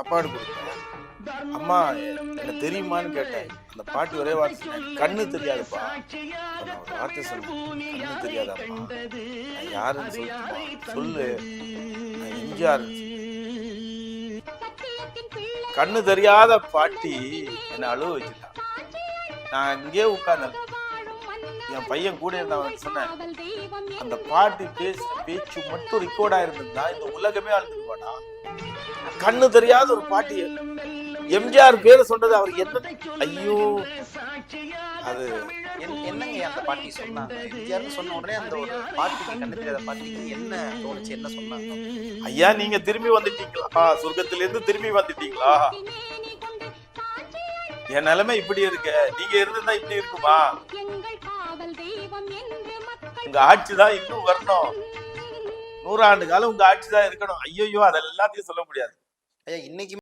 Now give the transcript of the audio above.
சாப்பாடு கொடுத்தேன். அம்மா என்ன தெரியுமான்னு கேட்டேன். அந்த பாட்டி ஒரே வார்த்தை, கண்ணு தெரியாதுப்பா. நான் ஒரு வார்த்தை சொன்னேன், கண்ணு தெரியாதாப்பா, நான் யாருன்னு சொல்லு, நான் எம்ஜிஆர். கண்ணு தெரியாத பாட்டி என்னை அழுவ வச்சுட்டான். நான் இங்கே உட்கார்ந்தேன். என் பையன் கூட இருந்தவன் சொன்னேன், அந்த பாட்டி பேசுற பேச்சு மட்டும் ரெக்கார்ட் ஆயிருந்தா இந்த உலகமே அழுதுருவாடா. கண்ணு தெரியாத ஒரு பாட்டி எம்ஜிஆர் பேரை சொன்னது அவர் என்ன, ஐயோ அது என்னங்க அந்த பாட்டி சொன்னாங்க? எம்ஜிஆர்னு சொன்ன உடனே அந்த ஒரு பாட்டிக்கு, கண்ணு தெரியாத பாட்டிக்கு என்ன தோணுச்சு, என்ன சொன்னாங்க? ஐயா நீங்க திரும்பி வந்துட்டீங்களா, சொர்க்கத்திலிருந்து திரும்பி வந்துட்டீங்களா, என் நிலைமை இப்படி இருக்கு, நீங்க இருந்திருந்தா இப்படி இருக்குமா, உங்க ஆட்சிதான் இன்னும் வரணும், 100 ஆண்டு காலம் உங்க ஆட்சிதான் இருக்கணும். ஐயோ அதெல்லாத்தையும் சொல்ல முடியாது ஐயா. இன்னைக்கு